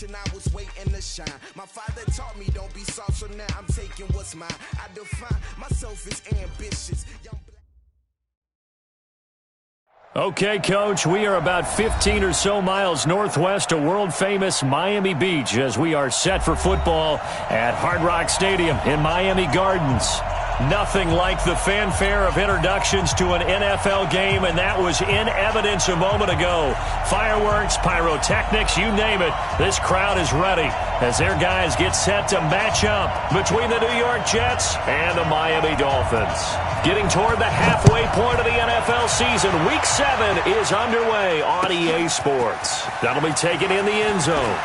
generation, I was waiting to shine. My father taught me don't be soft, so now I'm taking what's mine. I define myself as ambitious. Okay, Coach, we are about 15 or so miles northwest of world-famous Miami Beach as we are set for football at Hard Rock Stadium in Miami Gardens. Nothing like the fanfare of introductions to an NFL game, and that was in evidence a moment ago. Fireworks, pyrotechnics, you name it. This crowd is ready as their guys get set to match up between the New York Jets and the Miami Dolphins. Getting toward the halfway point of the NFL season, Week 7 is underway on EA Sports. That'll be taken in the end zone.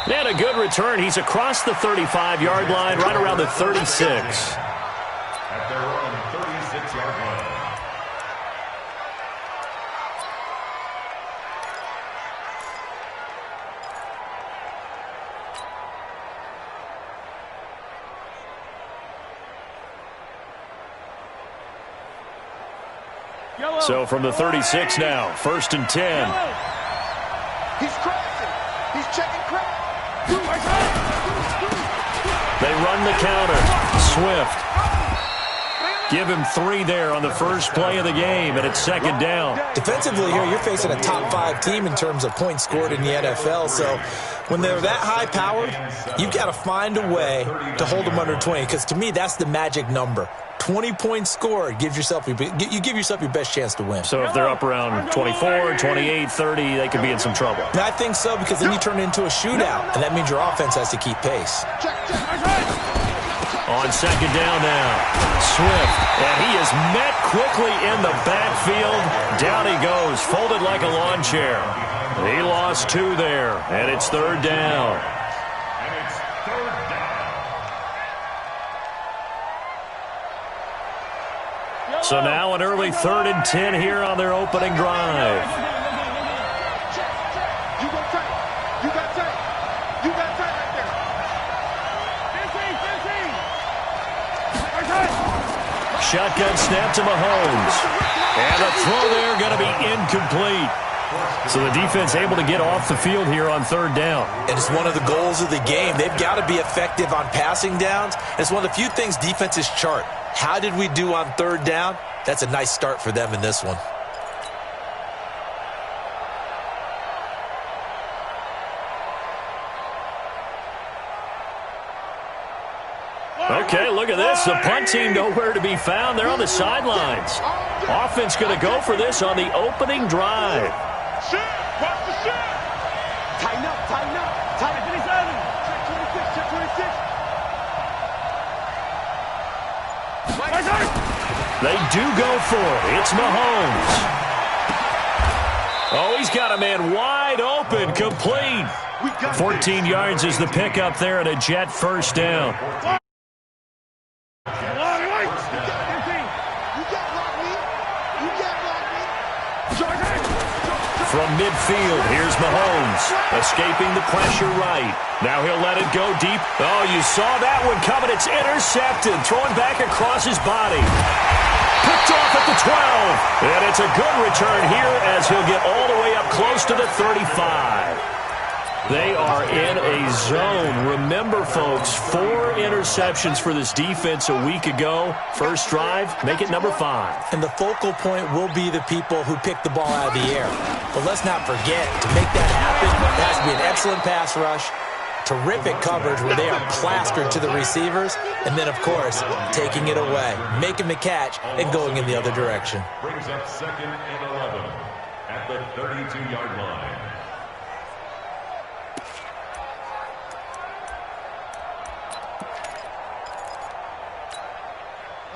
And a good return. He's across the 35-yard line, right around the 36. At their own 36-yard line. So from the 36 now, 1st and 10. He's crossing. He's checking crowd. They run the counter. Swift. Give him 3 there on the first play of the game, and it's 2nd down. Defensively here, you're facing a top-5 team in terms of points scored in the NFL, so when they're that high-powered, you've got to find a way to hold them under 20, because to me, that's the magic number. 20 points scored, you give yourself your best chance to win. So if they're up around 24, 28, 30, they could be in some trouble. And I think so, because then you turn it into a shootout, and that means your offense has to keep pace. On 2nd down now, Swift, and he is met quickly in the backfield. Down he goes, folded like a lawn chair. He lost 2 there, and it's 3rd down. So now an early 3rd and 10 here on their opening drive. Shotgun snap to Mahomes. And the throw there going to be incomplete. So the defense able to get off the field here on 3rd down. And it's one of the goals of the game. They've got to be effective on passing downs. It's one of the few things defenses chart. How did we do on 3rd down? That's a nice start for them in this one. Okay, look at this. The punt team nowhere to be found. They're on the sidelines. Offense going to go for this on the opening drive. Watch the shot. Tighten up, tighten up. Tighten 27. Check 26, check 26. They do go for it. It's Mahomes. Oh, he's got a man wide open, complete. 14 yards is the pickup there, and a Jet 1st down. From midfield, here's Mahomes, escaping the pressure right. Now he'll let it go deep. Oh, you saw that one coming. It's intercepted, thrown back across his body. Picked off at the 12. And it's a good return here as he'll get all the way up close to the 35. They are in a zone. Remember, folks, 4 interceptions for this defense a week ago. First drive, make it number 5. And the focal point will be the people who pick the ball out of the air. But let's not forget, to make that happen, it has to be an excellent pass rush, terrific coverage where they are plastered to the receivers, and then, of course, taking it away, making the catch, and going in the other direction. Brings up 2nd and 11 at the 32-yard line.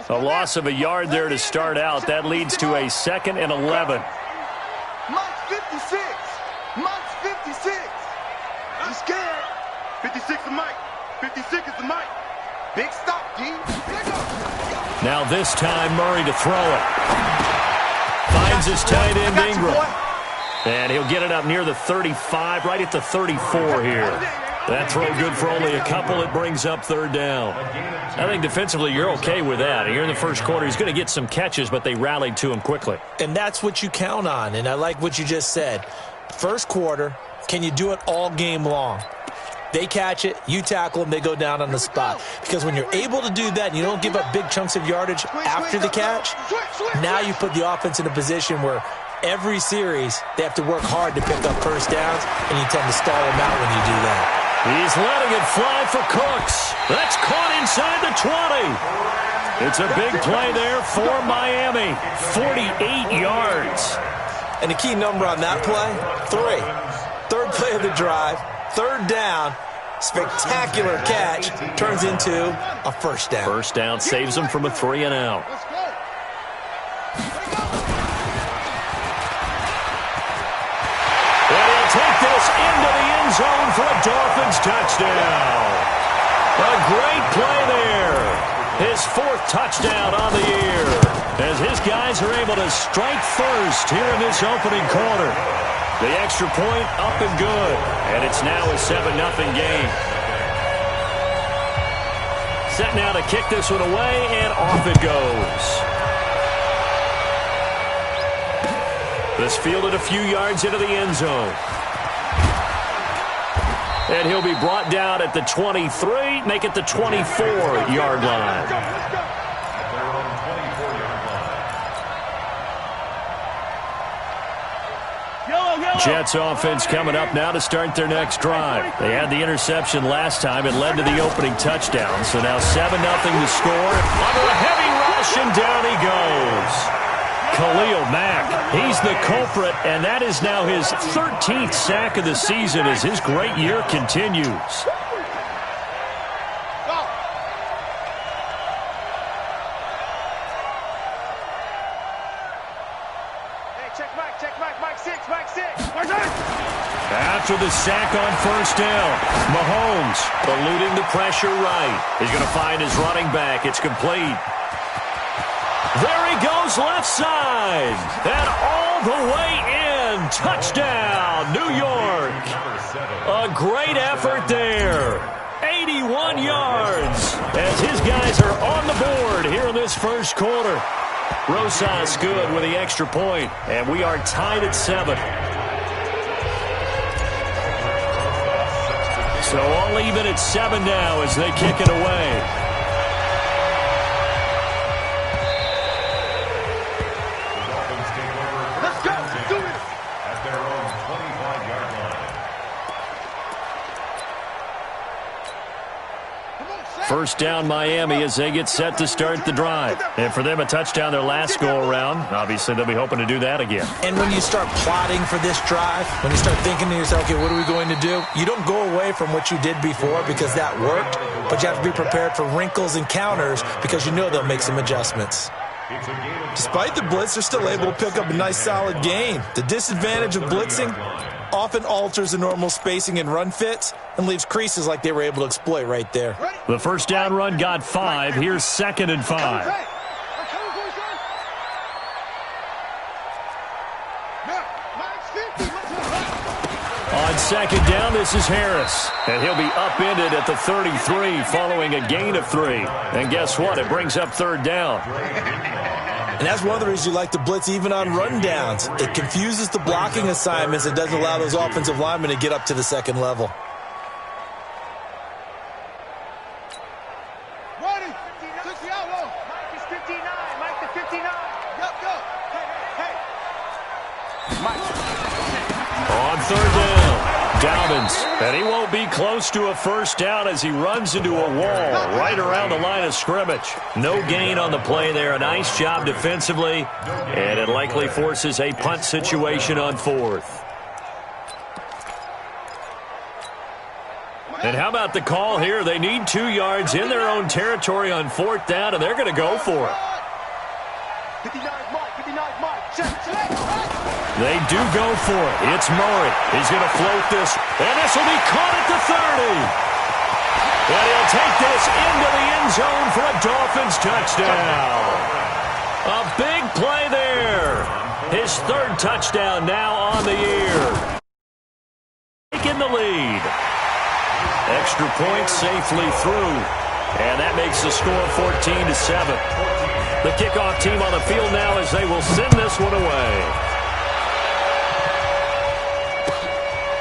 A loss of a yard there to start out. That leads to a 2nd and 11. Mike's 56. Mike's 56. I'm scared. 56 is Mike. 56 is the Mike. Big stop, D. Now this time Murray to throw it. Finds his tight end Ingram. And he'll get it up near the 35, right at the 34 here. That throw good for only a couple. It brings up third down. I think defensively you're okay with that. Here in the first quarter, he's going to get some catches, but they rallied to him quickly. And that's what you count on, and I like what you just said. First quarter, can you do it all game long? They catch it, you tackle them, they go down on the spot. Because when you're able to do that and you don't give up big chunks of yardage after the catch, now you put the offense in a position where every series they have to work hard to pick up first downs, and you tend to stall them out when you do that. He's letting it fly for Cooks. That's caught inside the 20. It's a big play there for Miami. 48 yards. And the key number on that play, 3. Third play of the drive. Third down, spectacular catch, turns into a first down. First down saves him from a 3 and out. And he'll take this into the end zone for a Dolphins touchdown. A great play there. His 4th touchdown on the year, as his guys are able to strike first here in this opening quarter. The extra point up and good, and it's now a 7-0 game. Set now to kick this one away, and off it goes. This fielded a few yards into the end zone. And he'll be brought down at the 23, make it the 24-yard line. Jets offense coming up now to start their next drive. They had the interception last time. It led to the opening touchdown. So now 7-0 to score. Under a heavy rush, and down he goes. Khalil Mack, he's the culprit, and that is now his 13th sack of the season as his great year continues. After the sack on first down, Mahomes eluding the pressure right. He's going to find his running back. It's complete. There he goes left side. And all the way in. Touchdown, New York. A great effort there. 81 yards as his guys are on the board here in this first quarter. Rosas good with the extra point, and we are tied at 7. So all even at 7 now as they kick it away. Let's go. Do it. At their own 25-yard line. First down Miami as they get set to start the drive. And for them, a touchdown their last go-around. Obviously, they'll be hoping to do that again. And when you start plotting for this drive, when you start thinking to yourself, okay, what are we going to do? You don't go away from what you did before because that worked, but you have to be prepared for wrinkles and counters because you know they'll make some adjustments. Despite the blitz, they're still able to pick up a nice, solid gain. The disadvantage of blitzing often alters the normal spacing and run fits and leaves creases like they were able to exploit right there. The first down run got 5. Here's 2nd and 5. On second down, this is Harris. And he'll be upended at the 33 following a gain of 3. And guess what? It brings up third down. And that's one of the reasons you like to blitz even on rundowns. It confuses the blocking assignments. It doesn't allow those offensive linemen to get up to the second level. Ready. 60 out low. Mike is 59. Mike the 59. Yup, go. Hey. Mike. On third down, Dobbins. And he won't be close to a first down as he runs into a wall right around the line of scrimmage. No gain on the play there. A nice job defensively. And it likely forces a punt situation on 4th. And how about the call here? They need 2 yards in their own territory on 4th down, and they're going to go for it. 59 Mike. 59 Mike. Check. They do go for it. It's Murray. He's going to float this. And this will be caught at the 30. And he'll take this into the end zone for a Dolphins touchdown. A big play there. His 3rd touchdown now on the year. Taking the lead. extra point safely through. And that makes the score 14-7. The kickoff team on the field now as they will send this one away.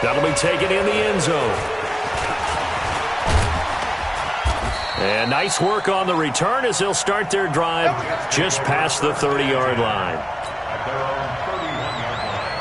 That'll be taken in the end zone. And nice work on the return as they'll start their drive just past the 30-yard line. At their own 31-yard line.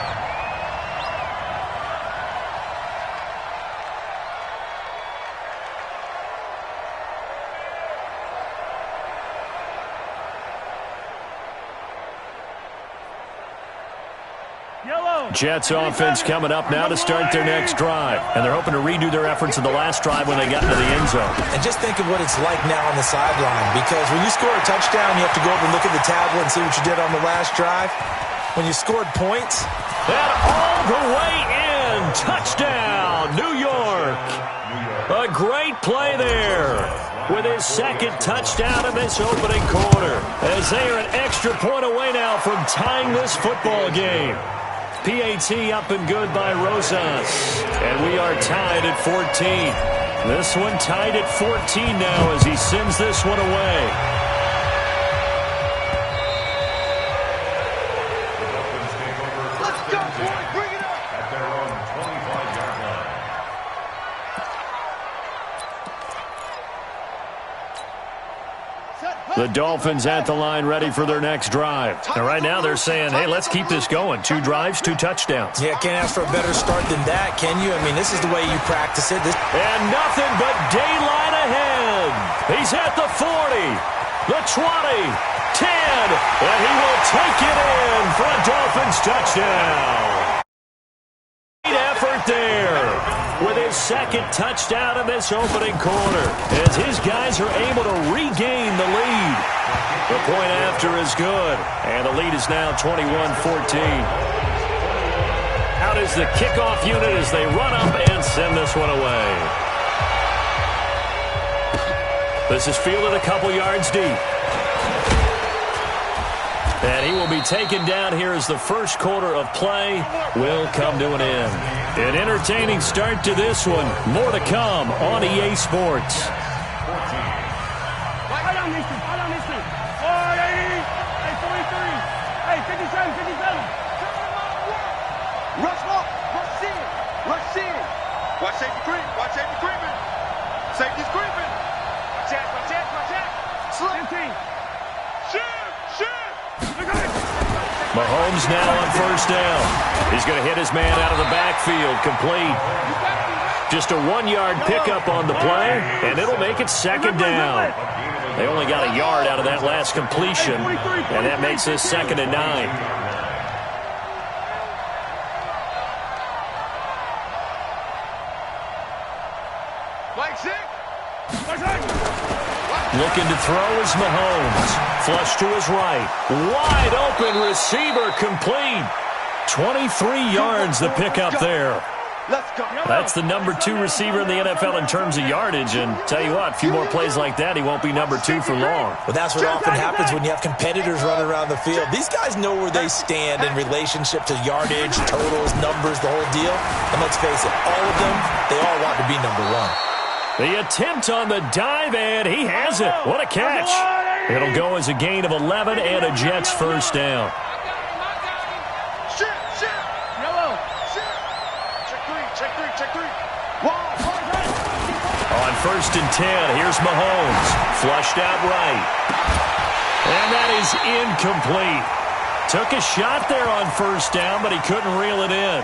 Jets offense coming up now to start their next drive. And they're hoping to redo their efforts in the last drive when they got into the end zone. And just think of what it's like now on the sideline, because when you score a touchdown, you have to go over and look at the tablet and see what you did on the last drive. When you scored points. And all the way in. Touchdown, New York. A great play there with his second touchdown in this opening quarter, as they are an extra point away now from tying this football game. PAT up and good by Rosas. And we are tied at 14. This one tied at 14 now as he sends this one away. Let's go, boy. Bring it up. At their own 25-yard line. The Dolphins at the line ready for their next drive. And right now they're saying, hey, let's keep this going. 2 drives, 2 touchdowns. Yeah, can't ask for a better start than that, can you? I mean, this is the way you practice it. And nothing but daylight ahead. He's at the 40, the 20, 10, and he will take it in for a Dolphins touchdown. Great effort there with his second touchdown in this opening quarter, as his guys are able to regain the lead. The point after is good, and the lead is now 21-14. Out is the kickoff unit as they run up and send this one away. This is fielded a couple yards deep. And he will be taken down here as the first quarter of play will come to an end. An entertaining start to this one. More to come on EA Sports. Rush in. Watch safety creep. Watch safety creeping. Safety's creeping. Watch out. Slip. Shoot. Mahomes now on first down. He's going to hit his man out of the backfield. Complete. Just a 1-yard pickup on the play, and it'll make it second down. They only got a yard out of that last completion, and that makes this 2nd and 9. Looking to throw is Mahomes. Flush to his right. Wide open receiver complete. 23 yards the pickup there. Let's go. That's the number 2 receiver in the NFL in terms of yardage. And tell you what, a few more plays like that, he won't be number 2 for long. Well, that's what often happens when you have competitors running around the field. These guys know where they stand in relationship to yardage, totals, numbers, the whole deal. And let's face it, all of them, they all want to be number 1. The attempt on the dive, and he has it. What a catch. It'll go as a gain of 11 and a Jets first down. Yellow. Check three. On first and 10, here's Mahomes. Flushed out right. And that is incomplete. Took a shot there on first down, but he couldn't reel it in.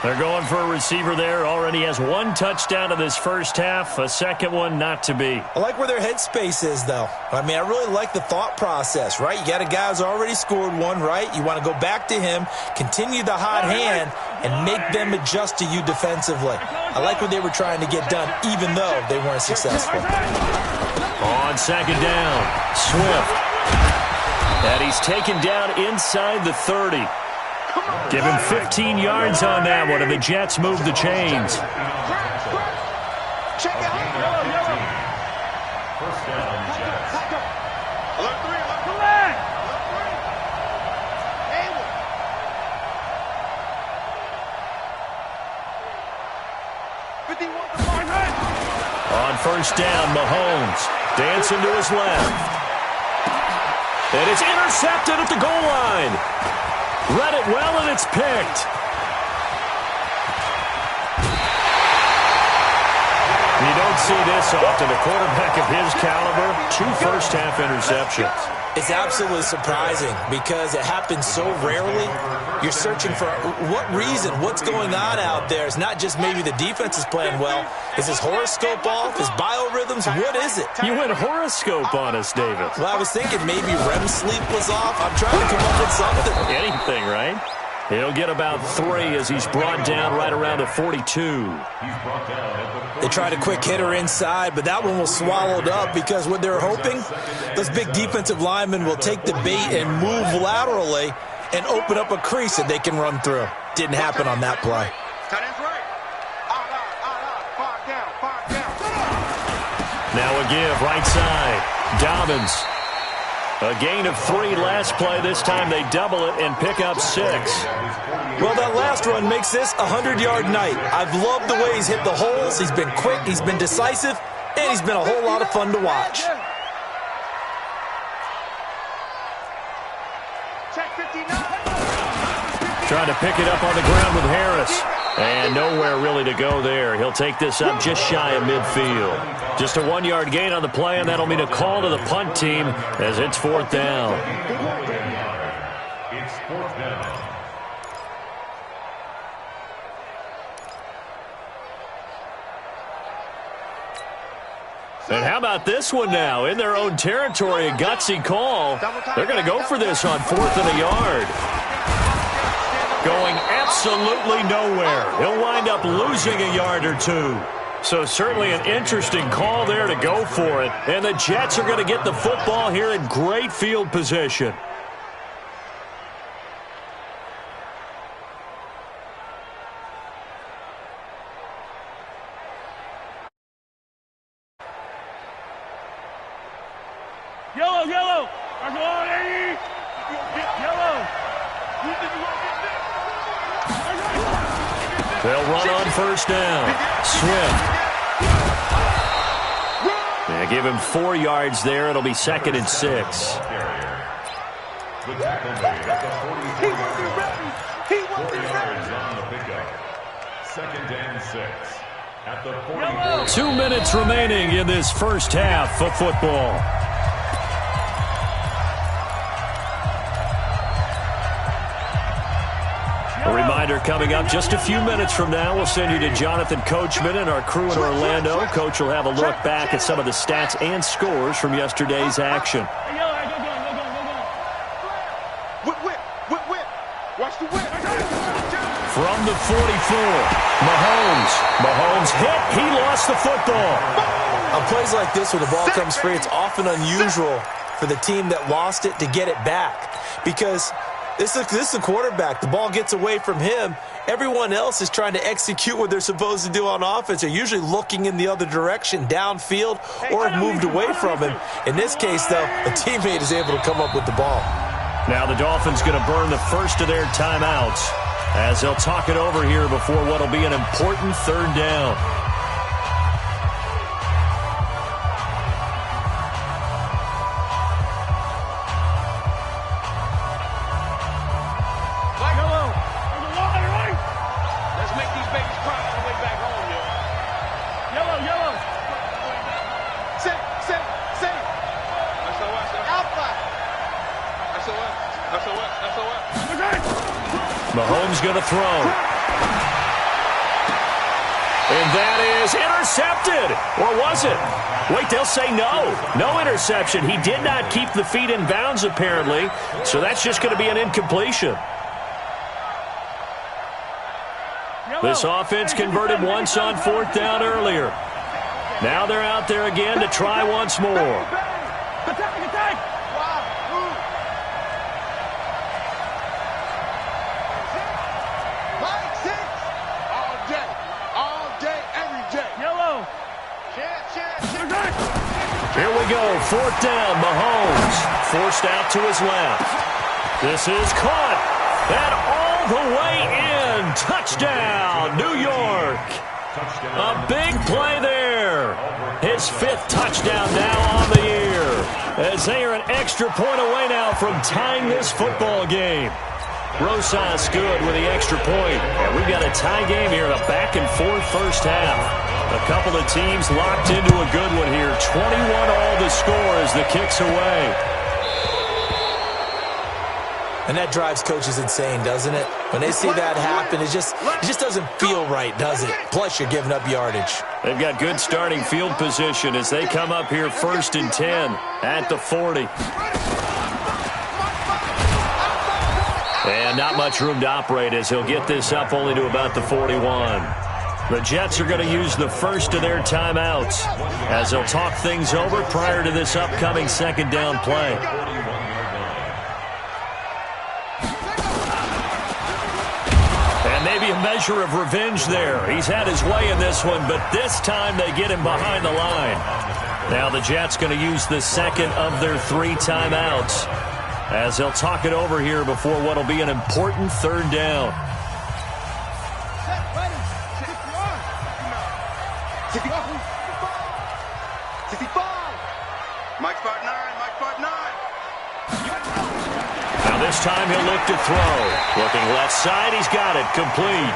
They're going for a receiver there. Already has 1 touchdown in this first half. A second one not to be. I like where their headspace is, though. I mean, I really like the thought process, right? You got a guy who's already scored 1, right? You want to go back to him, continue the hot hand, and make them adjust to you defensively. I like what they were trying to get done, even though they weren't successful. On second down, Swift. And he's taken down inside the 30. Give him 15 yards on that one, and the Jets move the chains. Check it out. Yellow. First down, Jets. Alert 3. On first down, Mahomes dancing to his left. And it's intercepted at the goal line. Read it well, and it's picked. You don't see this often. A quarterback of his caliber, 2 first-half interceptions. It's absolutely surprising because it happens so rarely. You're searching for what reason, what's going on out there. It's not just maybe the defense is playing well. Is his horoscope off? His biorhythms? What is it? You went horoscope on us, David. Well, I was thinking maybe REM sleep was off. I'm trying to come up with something. Anything, right? He'll get about 3 as he's brought down right around the 42. They tried a quick hitter inside, but that one was swallowed up because what they're hoping, those big defensive linemen will take the bait and move laterally and open up a crease that they can run through. Didn't happen on that play. Now a give, right side. Dobbins. A gain of 3 last play. This time they double it and pick up 6. Well, that last run makes this a 100-yard night. I've loved the way he's hit the holes. He's been quick, he's been decisive, and he's been a whole lot of fun to watch. Trying to pick it up on the ground with Harris. And nowhere really to go there. He'll take this up just shy of midfield. Just a 1-yard gain on the play, and that'll mean a call to the punt team as it's 4th down. It's 4th down. And how about this one now? In their own territory, a gutsy call. They're going to go for this on 4th and a yard. Going absolutely nowhere. He'll wind up losing a yard or 2. So certainly an interesting call there to go for it. And the Jets are going to get the football here in great field position. Yellow, yellow. That's all they need. Yellow. They'll run on first down. Swift. They give him 4 yards there. It'll be 2nd and 6. The tackle made at the 44 4 yards on the pickup. 2nd and 6 at the 44. 2 minutes remaining in this first half of football. A reminder coming up just a few minutes from now. We'll send you to Jonathan Coachman and our crew in Orlando. Coach will have a look back at some of the stats and scores from yesterday's action. Watch the whip. From the 44, Mahomes hit. He lost the football. On plays like this where the ball comes free, it's often unusual for the team that lost it to get it back because this is the quarterback. The ball gets away from him. Everyone else is trying to execute what they're supposed to do on offense. They're usually looking in the other direction, downfield, or have moved away from him. In this case, though, a teammate is able to come up with the ball. Now the Dolphins going to burn the first of their timeouts as they'll talk it over here before what will be an important 3rd down. Mahomes going to throw. And that is intercepted. Or was it? Wait, they'll say no. No interception. He did not keep the feet in bounds, apparently. So that's just going to be an incompletion. This offense converted once on 4th down earlier. Now they're out there again to try once more. Here we go, 4th down, Mahomes, forced out to his left. This is caught, and all the way in, touchdown, New York. A big play there. His 5th touchdown now on the year, as they are an extra point away now from tying this football game. Rosas good with the extra point. And we've got a tie game here in a back-and-forth first half. A couple of teams locked into a good one here. 21 all to score as the kick's away. And that drives coaches insane, doesn't it? When they see that happen, it just doesn't feel right, does it? Plus, you're giving up yardage. They've got good starting field position as they come up here 1st and 10 at the 40. And not much room to operate as he'll get this up only to about the 41. The Jets are going to use the first of their timeouts as they'll talk things over prior to this upcoming 2nd down play. And maybe a measure of revenge there. He's had his way in this one, but this time they get him behind the line. Now the Jets going to use the 2nd of their 3 timeouts as they'll talk it over here before what will be an important 3rd down. Mike's 5'9", Mike's 5'9". Now this time he'll look to throw. Looking left side, he's got it. Complete.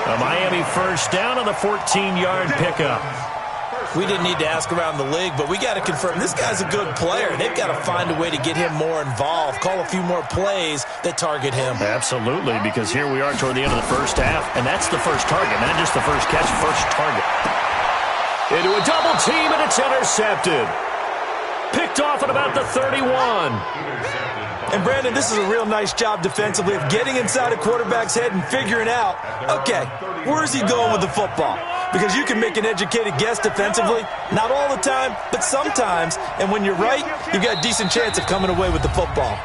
A Miami 1st down on the 14-yard pickup. We didn't need to ask around the league, but we got to confirm this guy's a good player. They've got to find a way to get him more involved, call a few more plays that target him. Absolutely, because here we are toward the end of the first half, and that's the first target, not just the first catch, first target. Into a double team, and it's intercepted. Picked off at about the 31. And, Brandon, this is a real nice job defensively of getting inside a quarterback's head and figuring out, okay, where's he going with the football? Because you can make an educated guess defensively, not all the time, but sometimes. And when you're right, you've got a decent chance of coming away with the football.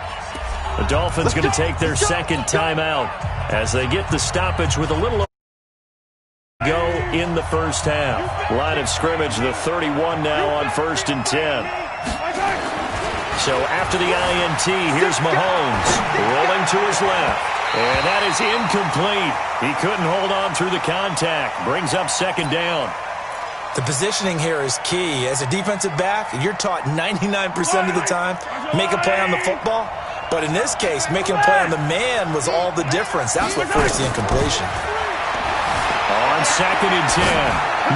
The Dolphins going to take their 2nd timeout as they get the stoppage with a little go in the first half. Line of scrimmage, the 31 now on 1st and 10. So after the INT, here's Mahomes rolling to his left. And that is incomplete. He couldn't hold on through the contact. Brings up 2nd down. The positioning here is key. As a defensive back, you're taught 99% of the time, make a play on the football. But in this case, making a play on the man was all the difference. That's what forced the incompletion. On 2nd and 10,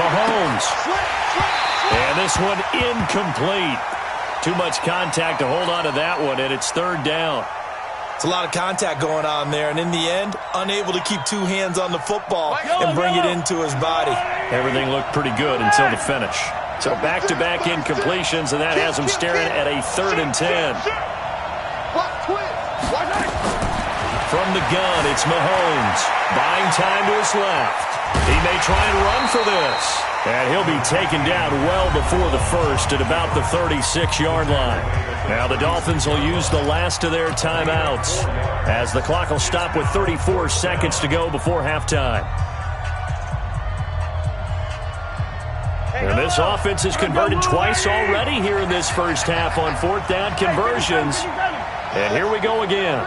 Mahomes. And this one incomplete. Too much contact to hold on to that one, and it's 3rd down. It's a lot of contact going on there, and in the end, unable to keep 2 hands on the football and bring it into his body. Everything looked pretty good until the finish. So back-to-back incompletions, and that has him staring at a 3rd and 10. From the gun, it's Mahomes. Buying time to his left. He may try and run for this. And he'll be taken down well before the first at about the 36-yard line. Now the Dolphins will use the last of their timeouts as the clock will stop with 34 seconds to go before halftime. And this offense has converted twice already here in this first half on 4th down conversions. And here we go again.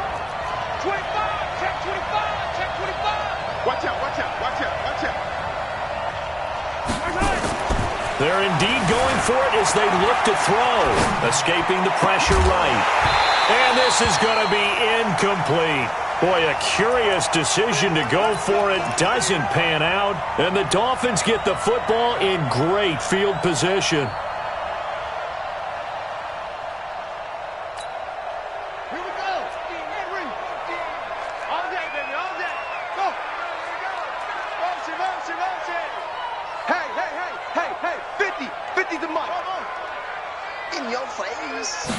25, check 25, check 25. Watch out, watch out, watch out, watch out. They're indeed going for it as they look to throw. Escaping the pressure right. And this is going to be incomplete. Boy, a curious decision to go for it. Doesn't pan out. And the Dolphins get the football in great field position. Here we go. All day, baby, all day. Go. Motion, motion, motion. Hey, hey, hey, hey, hey. 50. 50's the mark. In your face.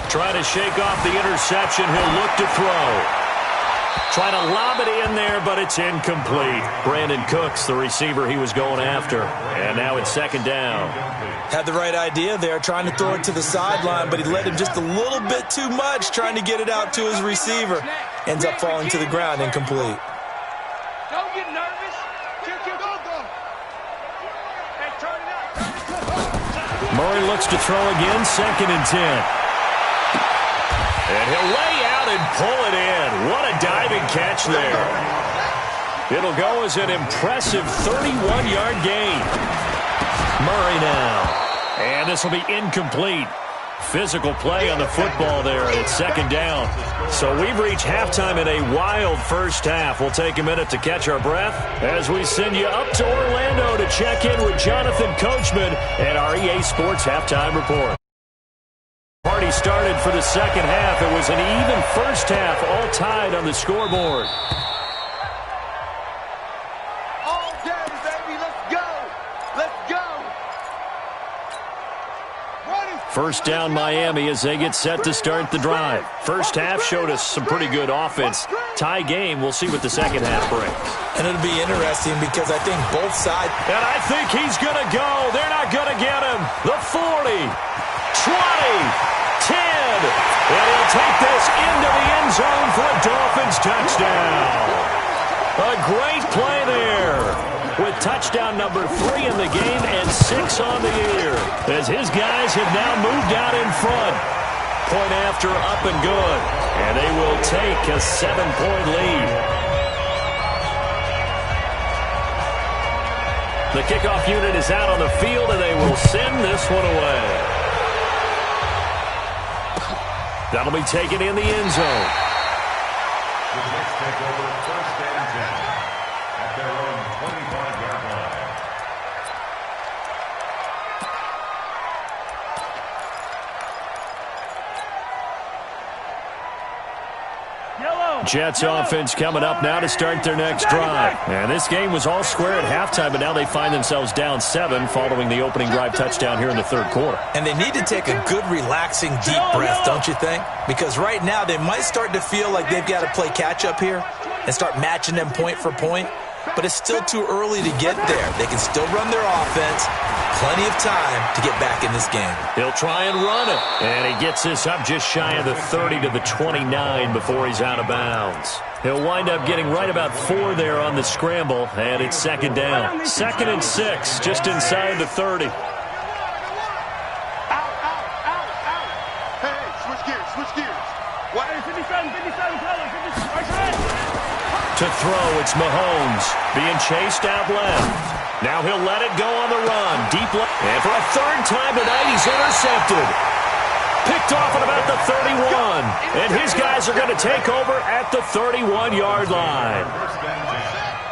Trying to shake off the interception. He'll look to throw. Trying to lob it in there, but it's incomplete. Brandon Cooks, the receiver he was going after. And now it's 2nd down. Had the right idea there, trying to throw it to the sideline, but he led him just a little bit too much, trying to get it out to his receiver. Ends up falling to the ground, incomplete. Don't get nervous. Go. Hey, turn it up. Murray looks to throw again, 2nd and 10. And he'll lay out and pull it in. What a diving catch there. It'll go as an impressive 31-yard gain. Murray now. And this will be incomplete. Physical play on the football there, and it's second down. So we've reached halftime in a wild first half. We'll take a minute to catch our breath as we send you up to Orlando to check in with Jonathan Coachman and our EA Sports Halftime Report. Party started for the second half. It was an even first half, all tied on the scoreboard. All day, baby. Let's go. Let's go. First down Miami as they get set to start the drive. First half showed us some pretty good offense. Tie game, we'll see what the second half brings. And it'll be interesting because I think both sides. And I think he's going to go. They're not going to get him. The 40, 20, 10. And he'll take this into the end zone for a Dolphins touchdown. A great play there. With touchdown number 3 in the game and 6 on the year. As his guys have now moved out in front. Point after up and good. And they will take a 7-point lead. The kickoff unit is out on the field, and they will send this one away. That'll be taken in the end zone. The Jets take over first and 10 at their own 25-yard line. Jets offense coming up now to start their next drive. And this game was all square at halftime, but now they find themselves down 7 following the opening drive touchdown here in the third quarter. And they need to take a good, relaxing, deep breath, don't you think? Because right now they might start to feel like they've got to play catch-up here and start matching them point for point. But it's still too early to get there. They can still run their offense. Plenty of time to get back in this game. He'll try and run it. And he gets this up just shy of the 30 to the 29 before he's out of bounds. He'll wind up getting right about 4 there on the scramble, and it's second down. 2nd and 6, just inside the 30. Hey, switch gears. What? 57, To throw, it's Mahomes being chased out left. Now he'll let it go on the run. Deep left. And for a third time tonight, he's intercepted. Picked off at about the 31. And his guys are going to take over at the 31-yard line.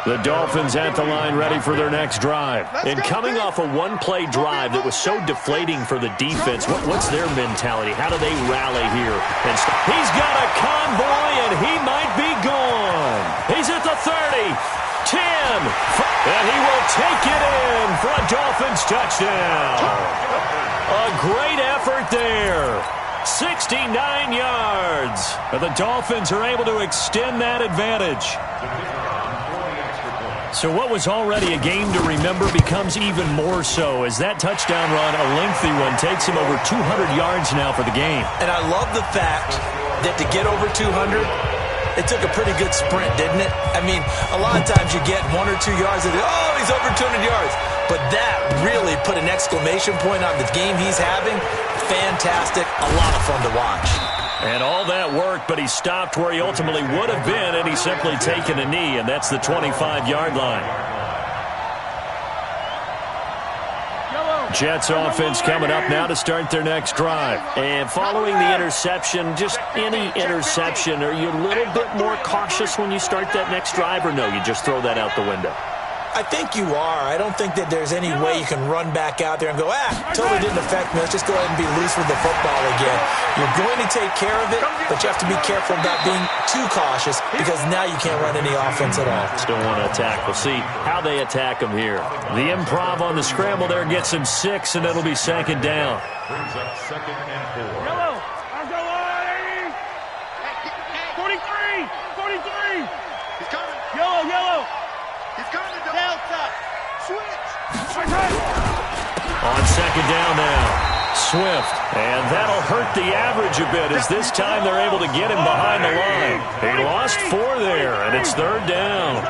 The Dolphins at the line ready for their next drive. And coming off a one-play drive that was so deflating for the defense, what's their mentality? How do they rally here? And he's got a convoy, and he might be gone. He's at the 30, 10, and he will take it in for a Dolphins touchdown. A great effort there. 69 yards. The Dolphins are able to extend that advantage. So what was already a game to remember becomes even more so as that touchdown run, a lengthy one, takes him over 200 yards now for the game. And I love the fact that to get over 200, it took a pretty good sprint, didn't it? I mean, a lot of times you get 1 or 2 yards and oh, he's over 200 yards. But that really put an exclamation point on the game he's having. Fantastic. A lot of fun to watch. And all that work, but he stopped where he ultimately would have been, and he's simply taken a knee, and that's the 25-yard line. Jets offense coming up now to start their next drive. And following the interception, just any interception, are you a little bit more cautious when you start that next drive, or no, you just throw that out the window? I think you are. I don't think that there's any way you can run back out there and go, totally didn't affect me. Let's just go ahead and be loose with the football again. You're going to take care of it, but you have to be careful about being too cautious because now you can't run any offense at all. Still want to attack. We'll see how they attack him here. The improv on the scramble there gets him 6, and it'll be second down. Brings up 2nd and 4. Yellow. Let's go, 43. He's coming. Yellow. He's coming. Delta. Switch. On second down now, Swift. And that'll hurt the average a bit as this time they're able to get him behind the line. He lost 4 there, and it's third down.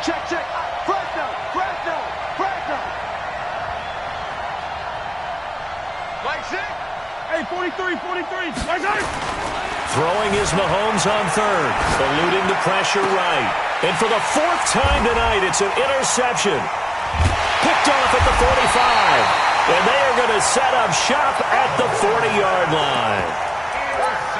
Check. Fresno. Like 6. Hey, 43. Like 6. Throwing is Mahomes on third, eluding the pressure right. And for the fourth time tonight, it's an interception. Picked off at the 45. And they are going to set up shop at the 40-yard line.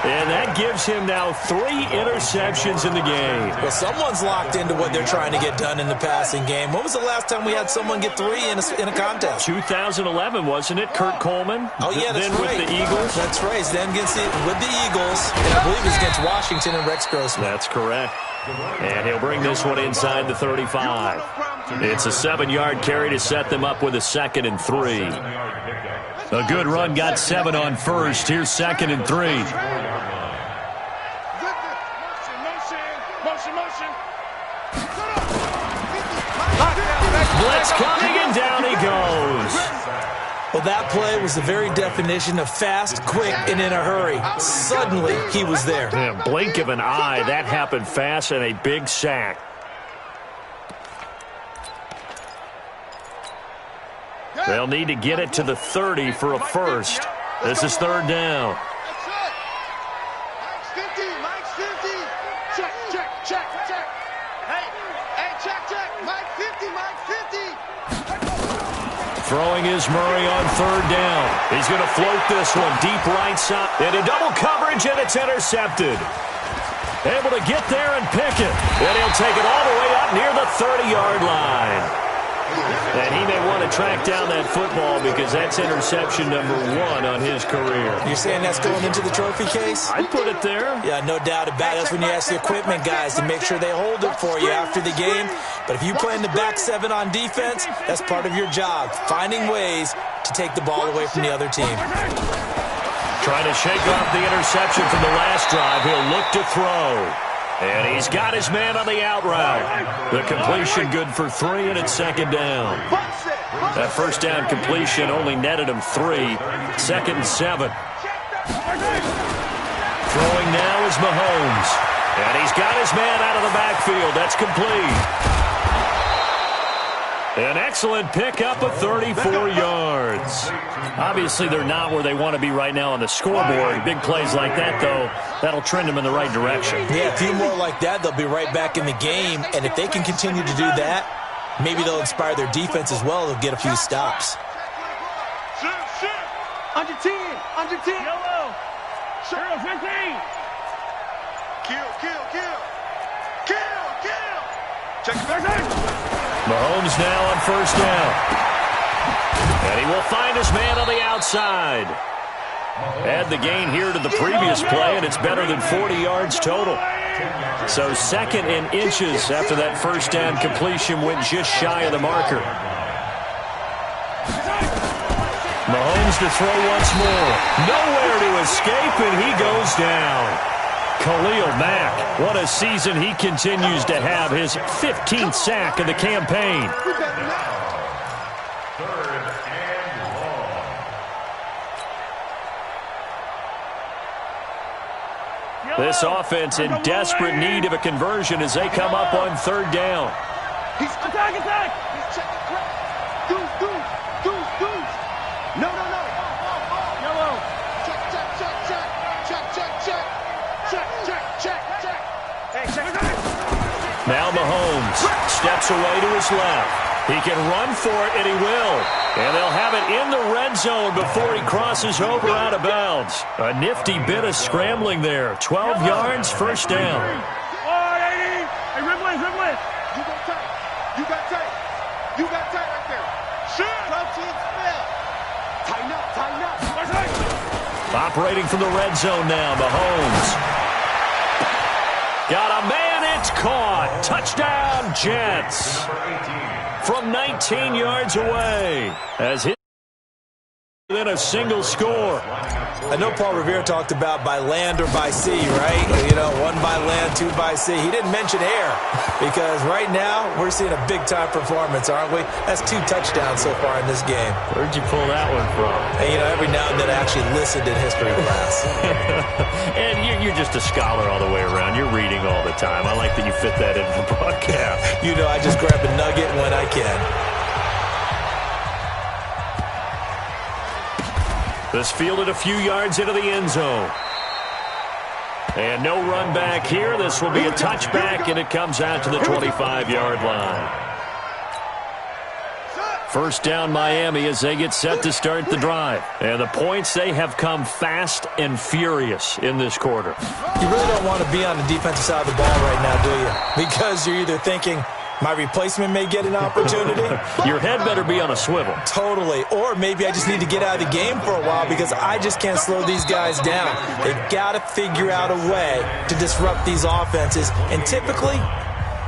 And that gives him now 3 interceptions in the game. Well, someone's locked into what they're trying to get done in the passing game. When was the last time we had someone get 3 in a contest? 2011, wasn't it? Kurt Coleman? Oh, yeah, that's then right. with the Eagles? That's right. Then with the Eagles. And I believe it was against Washington and Rex Grossman. That's correct. And he'll bring this one inside the 35. It's a 7-yard carry to set them up with a 2nd and 3. A good run got 7 on first. Here's 2nd and 3. Blitz coming, and down he goes. Well, that play was the very definition of fast, quick, and in a hurry. Suddenly, he was there. Yeah, blink of an eye. That happened fast, and a big sack. They'll need to get it to the 30 for a first. This is 3rd down. Mike's 50. Mike's 50. Check, check, check, check. Hey, check, check. Mike 50. Mike 50. Throwing is Murray on 3rd down. He's going to float this one deep right side. Into double coverage, and it's intercepted. Able to get there and pick it. And he'll take it all the way up near the 30-yard line. And he may want to track down that football because that's interception number 1 on his career. You're saying that's going into the trophy case? I'd put it there. Yeah, no doubt about it. That's when you ask the equipment guys to make sure they hold it for you after the game. But if you play in the back 7 on defense, that's part of your job, finding ways to take the ball away from the other team. Trying to shake off the interception from the last drive. He'll look to throw. And he's got his man on the out route. The completion good for 3, and it's 2nd down. That first down completion only netted him 3. 2nd and 7. Throwing now is Mahomes. And he's got his man out of the backfield. That's complete. An excellent pickup of 34 yards. Obviously, they're not where they want to be right now on the scoreboard. Big plays like that, though, that'll trend them in the right direction. Yeah, a few more like that, they'll be right back in the game. And if they can continue to do that, maybe they'll inspire their defense as well. They'll get a few stops. Under 10. Under 10. Yellow. 15. Kill, kill, kill. Kill, kill. Check it back. Mahomes now on 1st down. And he will find his man on the outside. Add the gain here to the previous play, and it's better than 40 yards total. So 2nd and inches after that first down completion went just shy of the marker. Mahomes to throw once more. Nowhere to escape, and he goes down. Khalil Mack, what a season he continues to have, his 15th sack of the campaign. 3rd and long. This offense in desperate need of a conversion as they come up on 3rd down. Attack, attack. He's checking crap. Deuce. No. Yellow. Check. Hey, check. Now Mahomes steps away to his left. He can run for it, and he will. And they'll have it in the red zone before he crosses over out of bounds. A nifty bit of scrambling there. 12 yards, 1st down. Hey, Ridley. You got tight right there. Shoot. Protein spell. Tighten up. Operating from the red zone now, Mahomes. Got a man, it's caught. Touchdown, Jets. From 19 yards away. As hit within a single score. I know Paul Revere talked about by land or by sea, right? You know, 1 by land, 2 by sea. He didn't mention air because right now we're seeing a big-time performance, aren't we? That's 2 touchdowns so far in this game. Where'd you pull that one from? And, you know, every now and then I actually listened in history class. And you're just a scholar all the way around. You're reading all the time. I like that you fit that into the broadcast. You know, I just grab a nugget when I can. This fielded a few yards into the end zone. And no run back here. This will be a touchback, and it comes out to the 25-yard line. First down, Miami, as they get set to start the drive. And the points, they have come fast and furious in this quarter. You really don't want to be on the defensive side of the ball right now, do you? Because you're either thinking, my replacement may get an opportunity. Your head better be on a swivel. Totally. Or maybe I just need to get out of the game for a while because I just can't slow these guys down. They've got to figure out a way to disrupt these offenses. And typically,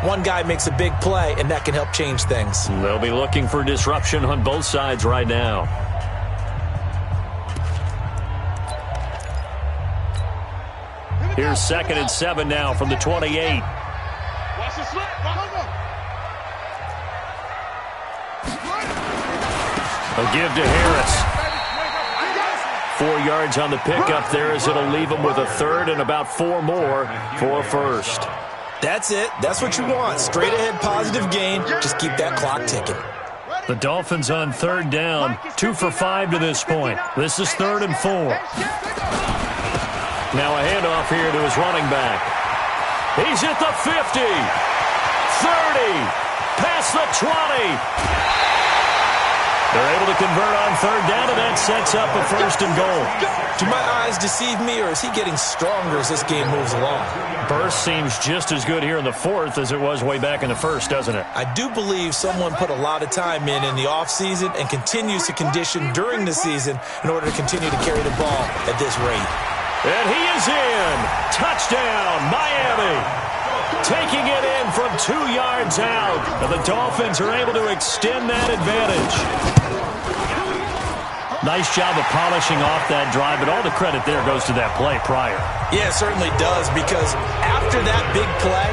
one guy makes a big play, and that can help change things. They'll be looking for disruption on both sides right now. Here's 2nd and 7 now from the 28. Watch the slip. A give to Harris. 4 yards on the pickup there as it'll leave him with a third and about 4 more for a first. That's it. That's what you want. Straight ahead positive gain. Just keep that clock ticking. The Dolphins on 3rd down. 2 for 5 to this point. This is 3rd and 4. Now a handoff here to his running back. He's at the 50. 30. Past the 20. They're able to convert on 3rd down, and that sets up a 1st and goal. Do my eyes deceive me, or is he getting stronger as this game moves along? Burst seems just as good here in the 4th as it was way back in the 1st, doesn't it? I do believe someone put a lot of time in the offseason and continues to condition during the season in order to continue to carry the ball at this rate. And he is in. Touchdown, Miami. Taking it in from 2 yards out. And the Dolphins are able to extend that advantage. Nice job of polishing off that drive, but all the credit there goes to that play prior. Yeah, it certainly does, because after that big play,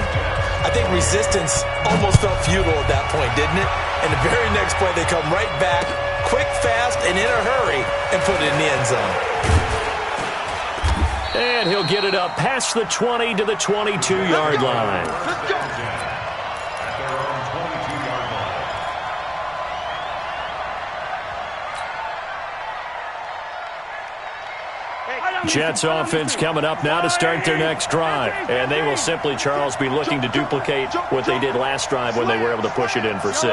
I think resistance almost felt futile at that point, didn't it? And the very next play, they come right back, quick, fast, and in a hurry, and put it in the end zone. And he'll get it up past the 20 to the 22-yard line. At their own 22-yard line. Jets offense coming up now to start their next drive. And they will simply, Charles, be looking to duplicate what they did last drive when they were able to push it in for 6.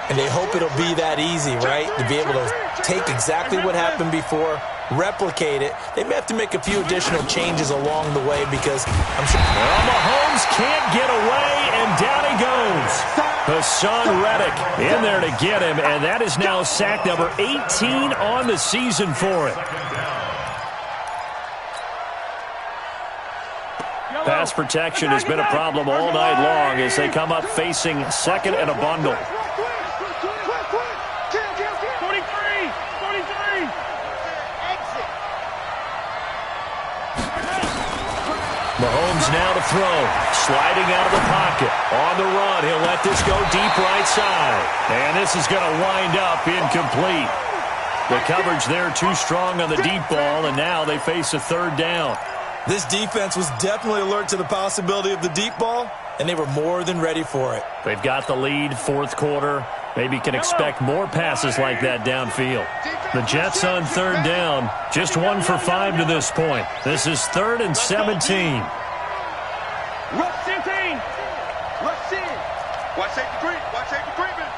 And they hope it'll be that easy, right? To be able to take exactly what happened before, replicate it. They may have to make a few additional changes along the way because I'm sure... Well, Mahomes can't get away, and down he goes. Hassan Reddick in there to get him, and that is now sack number 18 on the season for it. Pass protection has been a problem all night long as they come up facing 2nd and a bundle. 43. Mahomes now to throw. Sliding out of the pocket. On the run, he'll let this go deep right side. And this is going to wind up incomplete. The coverage there too strong on the deep ball, and now they face a 3rd down. This defense was definitely alert to the possibility of the deep ball, and they were more than ready for it. They've got the lead, 4th quarter. Maybe can expect more passes like that downfield. The Jets on 3rd down, just 1 for 5 to this point. This is 3rd and 17. Rush 17. Rush in. Watch safety creep. Watch safety creeping.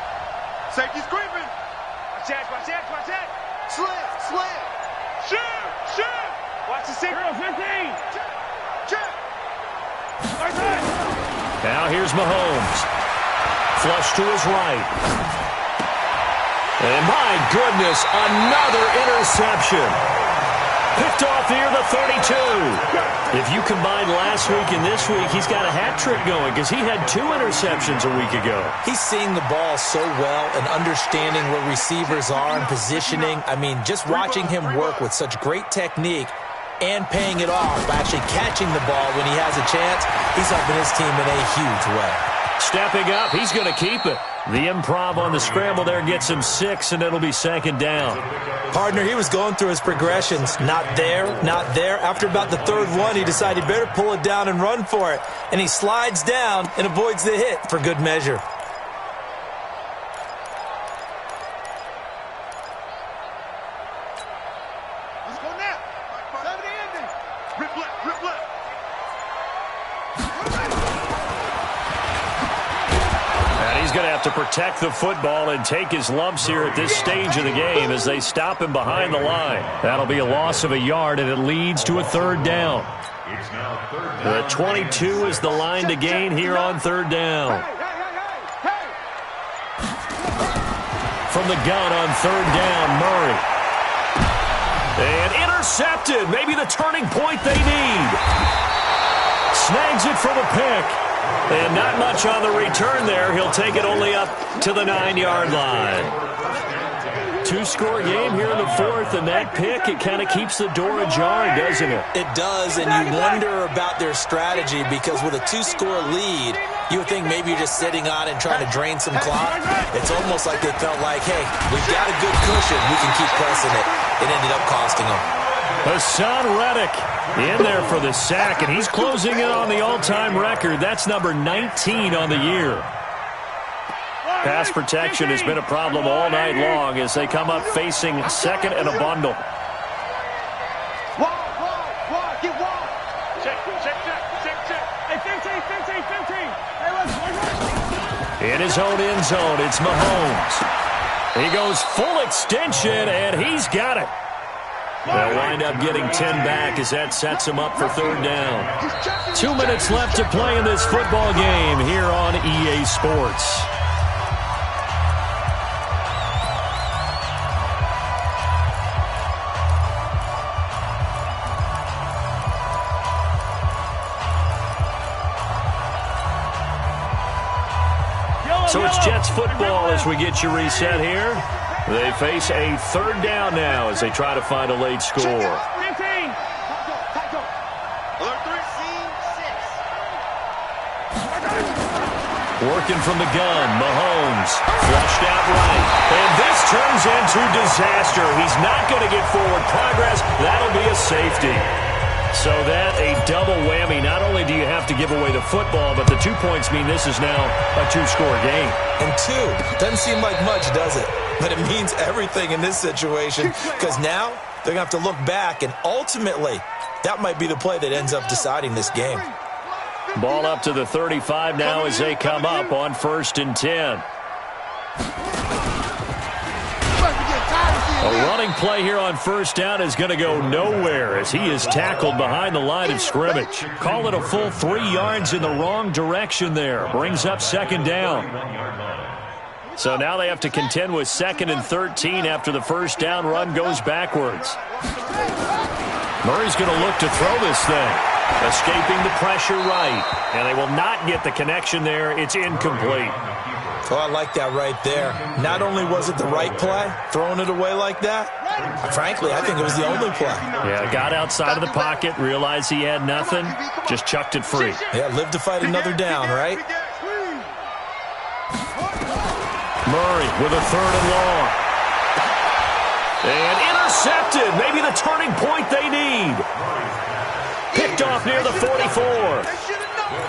Safety's creeping. Watch that, watch that, watch that. Slam, slam. Shoot, shoot. Watch the 6. 15. Check. Now here's Mahomes. Flush to his right. And my goodness, another interception. Picked off here, the 32. If you combine last week and this week, he's got a hat trick going because he had 2 interceptions a week ago. He's seeing the ball so well and understanding where receivers are and positioning. I mean, just watching him work with such great technique and paying it off by actually catching the ball when he has a chance, he's helping his team in a huge way. Stepping up, he's going to keep it. The improv on the scramble there gets him 6, and it'll be 2nd down. Partner, he was going through his progressions. Not there, not there. After about the 3rd one, he decided he better pull it down and run for it. And he slides down and avoids the hit for good measure. Let's go now. Rip left, rip left. going to have to protect the football and take his lumps here at this stage of the game as they stop him behind the line. That'll be a loss of a yard, and it leads to a third down. It's now third down. The 22 is the line to gain here on third down. From the gun on third down, Murray. And intercepted. Maybe the turning point they need. Snags it for the pick. And not much on the return there. He'll take it only up to the 9-yard line. Two-score game here in the fourth, and that pick, it kind of keeps the door ajar, doesn't it? It does, and you wonder about their strategy because with a two-score lead, you would think maybe you're just sitting on and trying to drain some clock. It's almost like they felt like, hey, we've got a good cushion. We can keep pressing it. It ended up costing them. Hassan Reddick in there for the sack, and he's closing in on the all-time record. That's number 19 on the year. Pass protection has been a problem all night long as they come up facing second and a bundle. In his own end zone, it's Mahomes. He goes full extension, and he's got it. They'll wind up getting 10 back as that sets him up for third down. 2 minutes left to play in this football game here on EA Sports. So it's Jets football as we get you reset here. They face a third down now as they try to find a late score. 15. Working from the gun, Mahomes flushed out right. And this turns into disaster. He's not going to get forward progress. That'll be a safety. So that a double whammy. Not only do you have to give away the football, but the 2 points mean this is now a two-score game. And two, doesn't seem like much, does it? But it means everything in this situation because now they're going to have to look back, and ultimately that might be the play that ends up deciding this game. Ball up to the 35 now as they come up on 1st and 10. A running play here on first down is going to go nowhere as he is tackled behind the line of scrimmage. Call it a full 3 yards in the wrong direction there. Brings up second down. So now they have to contend with 2nd and 13 after the first down run goes backwards. Murray's going to look to throw this thing. Escaping the pressure right. And they will not get the connection there. It's incomplete. Oh, I like that right there. Not only was it the right play, throwing it away like that, frankly, I think it was the only play. Yeah, got outside of the pocket, realized he had nothing, just chucked it free. Yeah, live to fight another down, right? Murray with a third and long. And intercepted. Maybe the turning point they need. Picked off near the 44.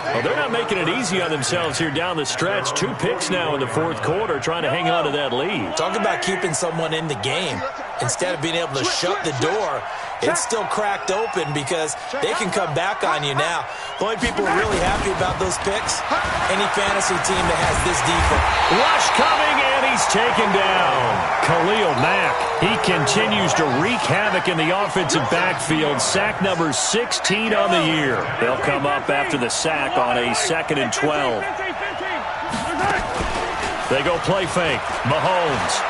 Well, they're not making it easy on themselves here down the stretch. 2 picks now in the fourth quarter trying to hang on to that lead. Talk about keeping someone in the game. Instead of being able to shut the door, it's still cracked open because they can come back on you now. The only people who are really happy about those picks, any fantasy team that has this defense. Rush coming, and he's taken down. Khalil Mack, he continues to wreak havoc in the offensive backfield. Sack number 16 on the year. They'll come up after the sack on a 2nd and 12. They go play fake. Mahomes.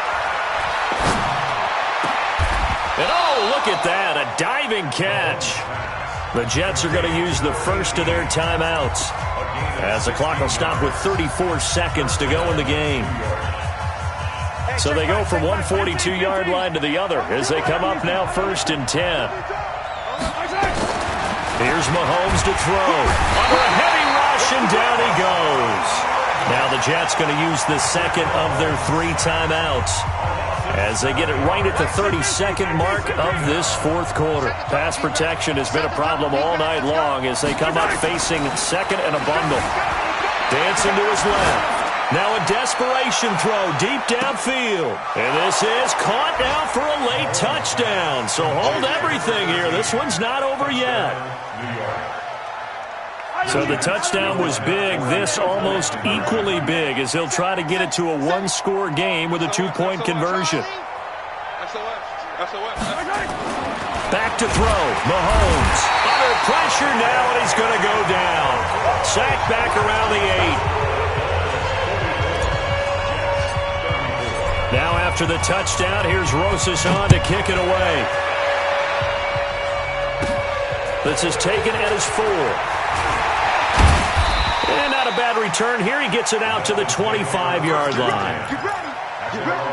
And oh, look at that, a diving catch. The Jets are going to use the first of their timeouts as the clock will stop with 34 seconds to go in the game. So they go from one 42-yard line to the other as they come up now 1st and 10. Here's Mahomes to throw. Under a heavy rush, and down he goes. Now the Jets going to use the second of their 3 timeouts as they get it right at the 32nd mark of this fourth quarter. Pass protection has been a problem all night long as they come up facing second and a bundle. Dancing to his left. Now a desperation throw deep downfield. And this is caught now for a late touchdown. So hold everything here. This one's not over yet. So the touchdown was big. This almost equally big as he'll try to get it to a one-score game with a two-point conversion. Back to throw. Mahomes under pressure now, and he's going to go down. Sacked back around the 8. Now after the touchdown, here's Rosas on to kick it away. This is taken at his 4. And not a bad return here. He gets it out to the 25-yard line. Get ready. Get ready.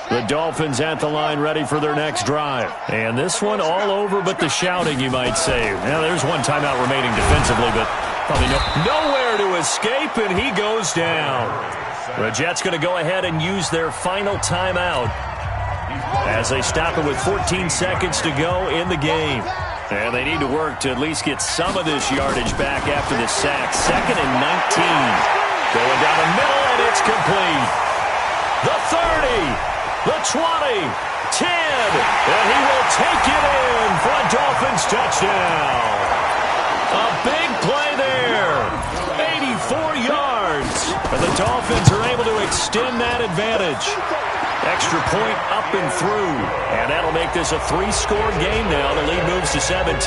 The Dolphins at the line ready for their next drive. And this one all over but the shouting, you might say. Now, there's one timeout remaining defensively, but probably nowhere to escape, and he goes down. The Jets going to go ahead and use their final timeout as they stop it with 14 seconds to go in the game. And they need to work to at least get some of this yardage back after the sack. 2nd and 19. Going down the middle, and it's complete. The 30. The 20, 10, and he will take it in for a Dolphins touchdown. A big play there, 84 yards. And the Dolphins are able to extend that advantage. Extra point up and through, and that'll make this a 3-score game now. The lead moves to 17.